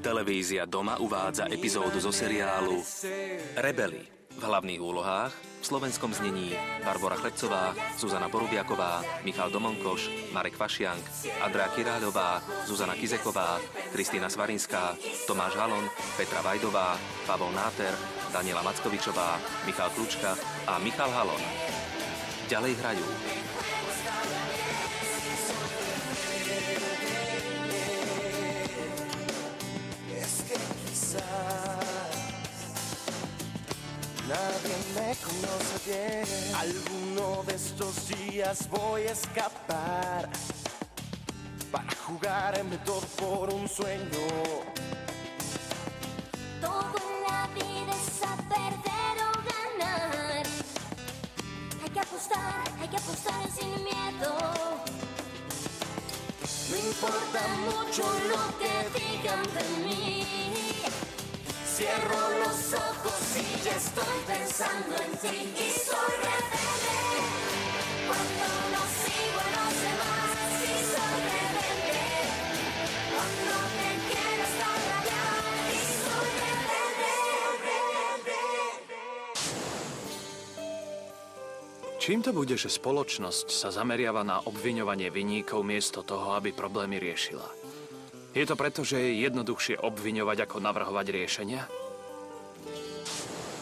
Televízia Doma uvádza epizódu zo seriálu Rebeli. V hlavných úlohách v slovenskom znení Barbora Chlebcová, Zuzana Porubiaková, Michal Domonkoš, Marek Vašiank, Andrea Kiráľová, Zuzana Kizeková, Kristína Svarinská, Tomáš Halon, Petra Vajdová, Pavol Náter, Daniela Mackovičová, Michal Klučka a Michal Halon. Ďalej hrajú nadie me conoce bien. Alguno de estos días voy a escapar para jugarme todo por un sueño. Todo en la vida es a perder o ganar. Hay que apostar sin miedo. No importa mucho lo que digan de mí. Cierro los ojos y ya estoy pensando en ti. Y soy rebelde cuando no sigo a los demás. Y soy rebelde cuando me quiero estar allá. Y soy rebelde. Čím to bude, že spoločnosť sa zameriava na obviňovanie viníkov miesto toho, aby problémy riešila? Je to preto, že je jednoduchšie obviňovať, ako navrhovať riešenia?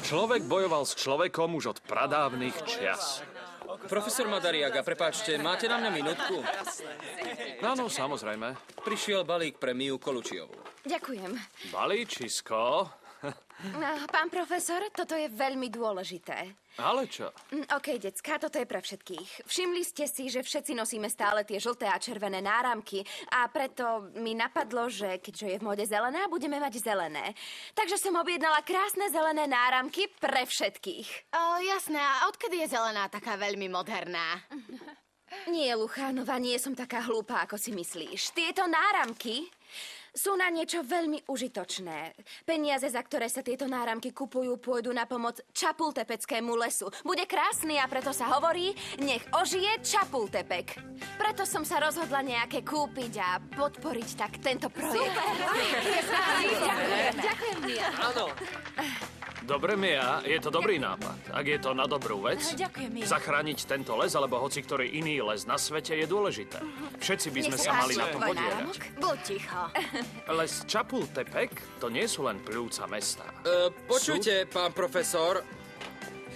Človek bojoval s človekom už od pradávnych čias. Profesor Madariaga, prepáčte, máte na mňa minútku? Áno, samozrejme. Prišiel balík pre Miu Kolučiovú. Ďakujem. Balíčisko? Pán profesor, toto je veľmi dôležité. Ale čo? OK, decká, toto je pre všetkých. Všimli ste si, že všetci nosíme stále tie žlté a červené náramky a preto mi napadlo, že keďže je v móde zelená, budeme mať zelené. Takže som objednala krásne zelené náramky pre všetkých. Jasné, a odkedy je zelená taká veľmi moderná? Nie, Luchánová, nie som taká hlúpa, ako si myslíš. Tieto náramky sú na niečo veľmi užitočné. Peniaze, za ktoré sa tieto náramky kupujú, pôjdu na pomoc Čapultepeckému lesu. Bude krásny a preto sa hovorí, nech ožije Čapultepek. Preto som sa rozhodla nejaké kúpiť a podporiť tak tento projekt. Ďakujem, Mia. Áno. Dobre, Mia, je to dobrý nápad. Ak je to na dobrú vec, Ďakujem, Mia. zachrániť tento les alebo hoci ktorý iný les na svete je dôležité. Všetci by sme sa mali na tom podieľať. Buď ticho. Les Čapultepek to nie sú len pľúca mesta. Počujte, pán profesor,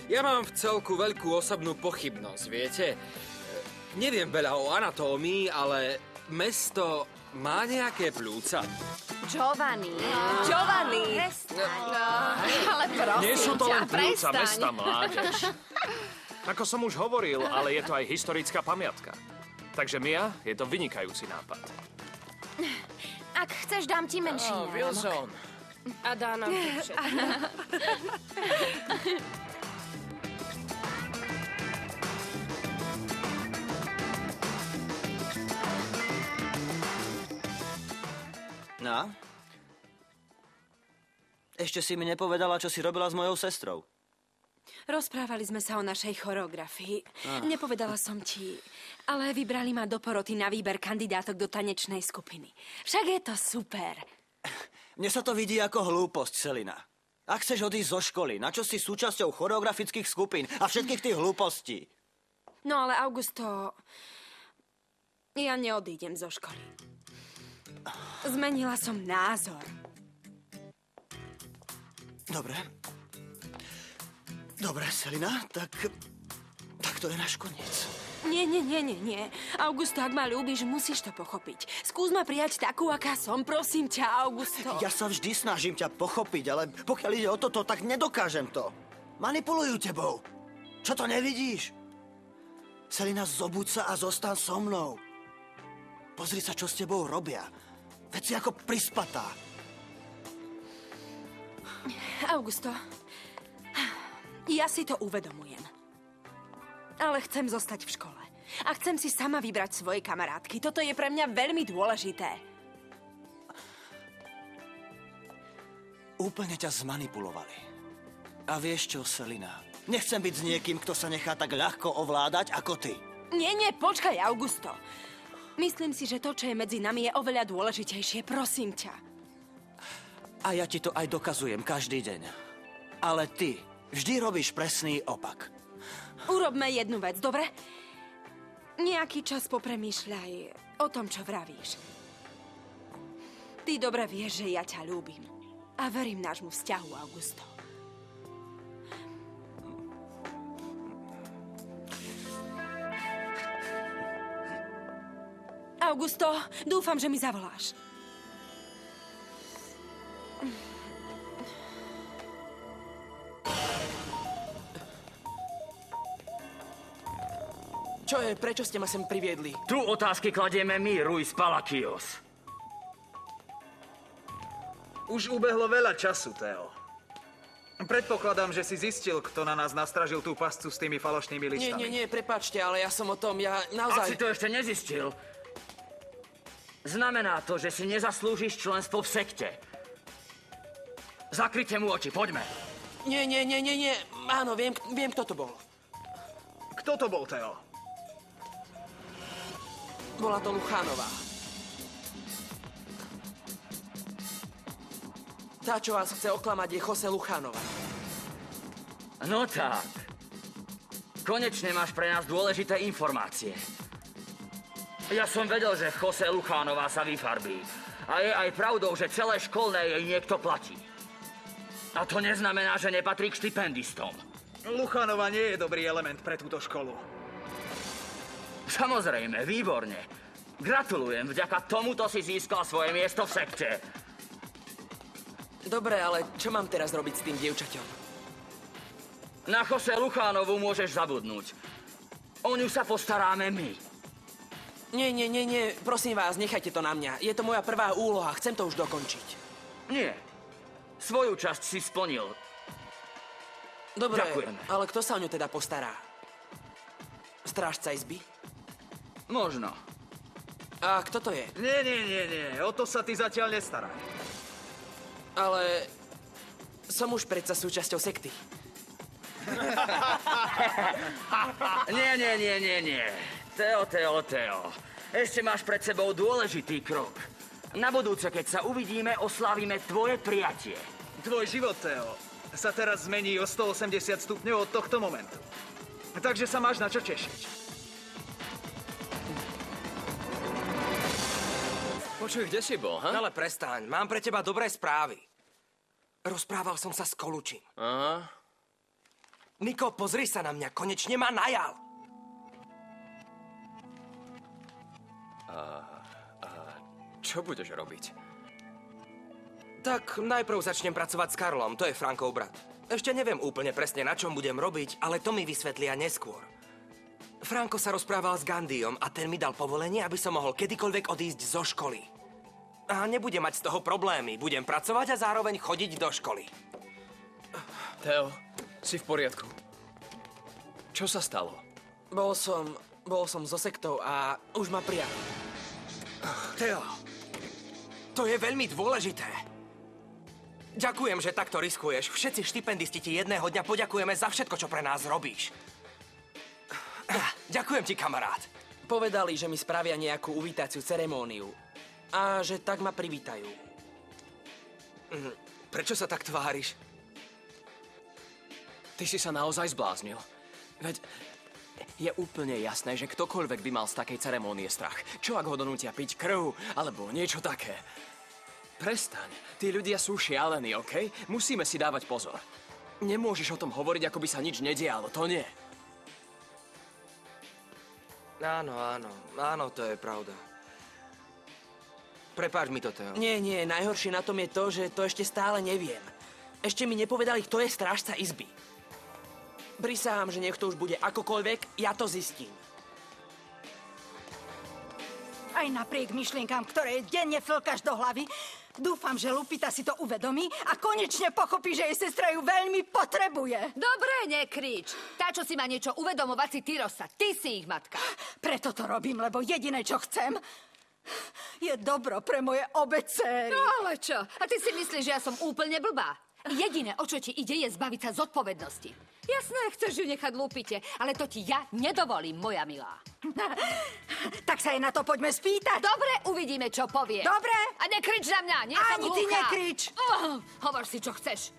ja mám v celku veľkú osobnú pochybnosť, viete? Neviem veľa o anatómii, ale mesto má nejaké pľúca. Giovanni. Ale prosím Nie sú to len ťa, pľúca prestaň. mesta, mládež. Ako som už hovoril, ale je to aj historická pamiatka. Takže, Mia, je to vynikajúci nápad. Ak chceš, dám ti menší náramok. Wilson. A dá nám to všetko. No? Ešte si mi nepovedala, čo si robila s mojou sestrou. Rozprávali sme sa o našej choreografii. Nepovedala som ti, ale vybrali ma do poroty na výber kandidátok do tanečnej skupiny. Však je to super. Mne sa to vidí ako hlúposť, Selina. Ak chceš odísť zo školy, na čo si súčasťou choreografických skupín a všetkých tých hlúpostí? No ale Augusto, ja neodídem zo školy. Zmenila som názor. Dobre. Dobre, Selina, tak to je náš koniec. Nie. Augusto, ak ma ľúbiš, musíš to pochopiť. Skús ma prijať takú, aká som, prosím ťa, Augusto. Ja sa vždy snažím ťa pochopiť, ale pokiaľ ide o toto, tak nedokážem to. Manipulujú tebou. Čo to nevidíš? Selina, zobuď sa a zostaň so mnou. Pozri sa, čo s tebou robia. Veď si ako prispatá. Augusto, ja si to uvedomujem. Ale chcem zostať v škole. A chcem si sama vybrať svoje kamarátky. Toto je pre mňa veľmi dôležité. Úplne ťa zmanipulovali. A vieš čo, Selina? Nechcem byť s niekým, kto sa nechá tak ľahko ovládať ako ty. Nie, počkaj, Augusto. Myslím si, že to, čo je medzi nami, je oveľa dôležitejšie. Prosím ťa. A ja ti to aj dokazujem každý deň. Ale ty vždy robíš presný opak. Urobme jednu vec, dobre? Nejaký čas popremýšľaj o tom, čo vravíš. Ty dobre vieš, že ja ťa ľúbim. A verím nášmu vzťahu, Augusto. Augusto, dúfam, že mi zavoláš. Čo je? Prečo ste ma sem priviedli? Tu otázky kladieme my, Ruiz Palacios. Už ubehlo veľa času, Theo. Predpokladám, že si zistil, kto na nás nastražil tú pascu s tými falošnými listami. Nie, prepáčte, ale ja som o tom, ja naozaj... Ak si to ešte nezistil, znamená to, že si nezaslúžiš členstvo v sekte. Zakryte mu oči, poďme. Nie. Áno, viem, kto to bol. Kto to bol, Theo? Bola to Luchánová. Tá, čo vás chce oklamať, je Jose Luchánová. No tak. Konečne máš pre nás dôležité informácie. Ja som vedel, že Jose Luchánová sa vyfarbí. A je aj pravdou, že celé školné jej niekto platí. A to neznamená, že nepatrí k štipendistom. Luchánová nie je dobrý element pre túto školu. Samozrejme, výborne. Gratulujem, vďaka tomuto si získal svoje miesto v sekte. Dobre, ale čo mám teraz robiť s tým dievčaťom? Na Jose Luchánovu môžeš zabudnúť. O ňu sa postaráme my. Nie, prosím vás, nechajte to na mňa. Je to moja prvá úloha, chcem to už dokončiť. Nie. Svoju časť si splnil. Dobre, ďakujem. Ale kto sa o ňu teda postará? Strážca izby? Možno. A kto to je? Nie. O to sa ty zatiaľ nestaraj. Ale som už predsa súčasťou sekty. Nie. Theo. Ešte máš pred sebou dôležitý krok. Na budúce, keď sa uvidíme, oslávime tvoje prijatie. Tvoj život, Theo, sa teraz zmení o 180 stupňov od tohto momentu. Takže sa máš na čo tešiť. Počuj, kde si bol, ha? Ale prestaň, mám pre teba dobré správy. Rozprával som sa s Kolučím. Aha. Niko, pozri sa na mňa, konečne ma najal. Čo budeš robiť? Tak najprv začnem pracovať s Karlom, to je Frankov brat. Ešte neviem úplne presne, na čom budem robiť, ale to mi vysvetlia neskôr. Franko sa rozprával s Gandhiom a ten mi dal povolenie, aby som mohol kedykoľvek odísť zo školy. A nebudem mať z toho problémy. Budem pracovať a zároveň chodiť do školy. Theo, si v poriadku. Čo sa stalo? Bol som so sektou a už ma prijali. Theo, to je veľmi dôležité. Ďakujem, že takto riskuješ. Všetci štipendisti ti jedného dňa poďakujeme za všetko, čo pre nás robíš. Ďakujem ti, kamarát. Povedali, že mi spravia nejakú uvítaciu ceremóniu a že tak ma privítajú. Prečo sa tak tváriš? Ty si sa naozaj zbláznil. Veď je úplne jasné, že ktokoľvek by mal z takej ceremónie strach. Čo ak ho donútia piť krv, alebo niečo také? Prestaň. Tí ľudia sú šialení, okej? Musíme si dávať pozor. Nemôžeš o tom hovoriť, ako by sa nič nedialo. To nie. Áno, to je pravda. Prepáč mi to, Theo. Nie, najhoršie na tom je to, že to ešte stále neviem. Ešte mi nepovedali, kto je strážca izby. Prisahám, že nech to už bude akokoľvek, ja to zistím. Aj napriek myšlienkám, ktoré denne flkáš do hlavy, dúfam, že Lupita si to uvedomí a konečne pochopí, že jej sestra ju veľmi potrebuje. Dobre, nekrič. Tá, čo si má niečo uvedomovať, si ty, Rosa. Ty si ich matka. Preto to robím, lebo jediné, čo chcem, je dobro pre moje obe dcéry. No ale čo? A ty si myslíš, že ja som úplne blbá? Jediné, o čo ti ide, je zbaviť sa zodpovednosti. Jasné, chceš ju nechať Lupite, ale to ti ja nedovolím, moja milá. Tak sa jej na to poďme spýtať. Dobre, uvidíme, čo povie. Dobre. A nekrič na mňa, nie som Ani ty hluchá. nekrič. Hovor si, čo chceš.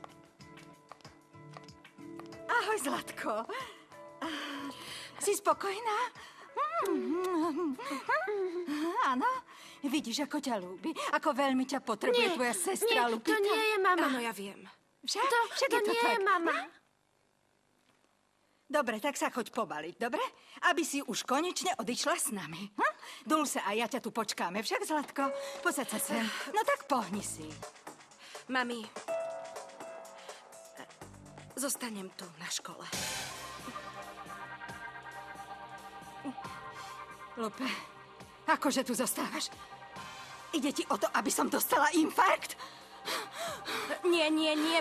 Ahoj, Zlatko. Si spokojná? Áno? Vidíš, ako ťa ľúbi. Ako veľmi ťa potrebuje tvoja sestra Lupita. To nie je mama. Áno, ja viem. Však To je to nie tak. je mama. Dobre, tak sa choď pobaliť, dobre? Aby si už konečne odišla s nami. Dulce a ja ťa tu počkáme. Však, Zlatko, posaď sa sem. No tak pohni si. Mami, zostanem tu na škole. Lupe, akože tu zostávaš? Ide ti o to, aby som dostala infarkt? Nie,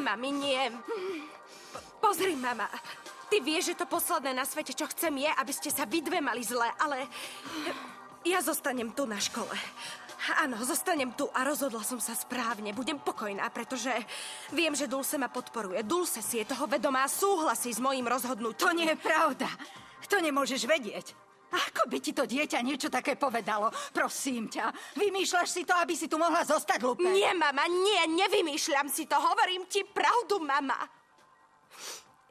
mami, nie. Pozri, mama. Ty vieš, že to posledné na svete, čo chcem, je, aby ste sa vy dve mali zle, ale ja zostanem tu na škole. Áno, zostanem tu a rozhodla som sa správne. Budem pokojná, pretože viem, že Dulce ma podporuje. Dulce si je toho vedomá a súhlasí s mojím rozhodnutím. To nie je pravda. To nemôžeš vedieť. Ako by ti to dieťa niečo také povedalo? Prosím ťa, vymýšľaš si to, aby si tu mohla zostať, Lupe? Nie, mama, nie, nevymýšľam si to. Hovorím ti pravdu, mama.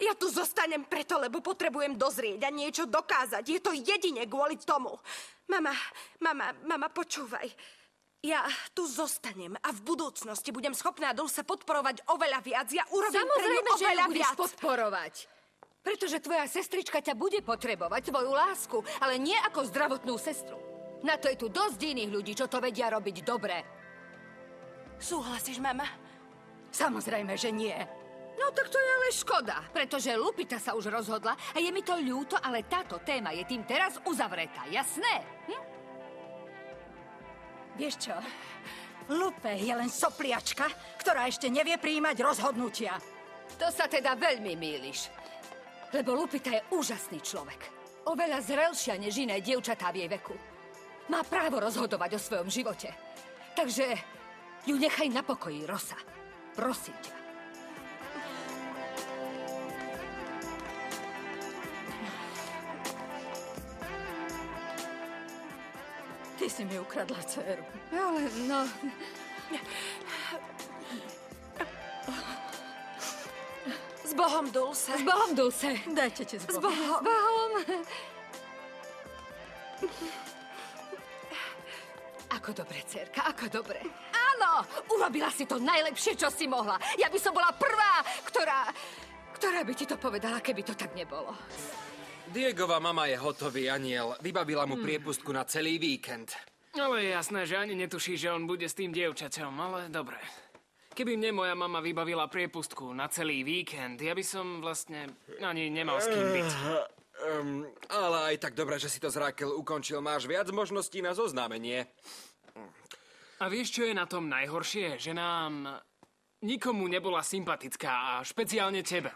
Ja tu zostanem preto, lebo potrebujem dozrieť a niečo dokázať. Je to jedine kvôli tomu. Mama, počúvaj. Ja tu zostanem a v budúcnosti budem schopná Dulce podporovať oveľa viac. Ja urobím pre ňu Samozrejme, že ju oveľa budeš viac. podporovať. Pretože tvoja sestrička ťa bude potrebovať, tvoju lásku, ale nie ako zdravotnú sestru. Na to je tu dosť iných ľudí, čo to vedia robiť dobre. Súhlasíš, mama? Samozrejme, že nie. No tak to je ale škoda, pretože Lupita sa už rozhodla a je mi to ľúto, ale táto téma je tým teraz uzavretá, jasné? Vieš čo? Lupe je len sopliačka, ktorá ešte nevie prijímať rozhodnutia. To sa teda veľmi mýliš. Lebo Lupita je úžasný človek. Oveľa zrelšia než iné dievčatá v jej veku. Má právo rozhodovať o svojom živote. Takže ju nechaj na pokoji, Rosa. Prosím ťa. Ty si mi ukradla dceru. Ale no... S Bohom, Dulce. S Bohom, Dulce. Dajte ti s S Bohom. Bohom. S Bohom. Ako dobre, dcerka, ako dobre. Áno, urobila si to najlepšie, čo si mohla. Ja by som bola prvá, ktorá by ti to povedala, keby to tak nebolo. Diegova mama je hotový aniel. Vybavila mu priepustku na celý víkend. Ale je jasné, že ani netuší, že on bude s tým dievčaťom, ale dobre. Keby mne moja mama vybavila priepustku na celý víkend, ja by som vlastne ani nemal s kým byť. Ale aj tak dobré, že si to z Rakel ukončil. Máš viac možností na zoznámenie. A vieš, čo je na tom najhoršie? Že nám nikomu nebola sympatická a špeciálne tebe.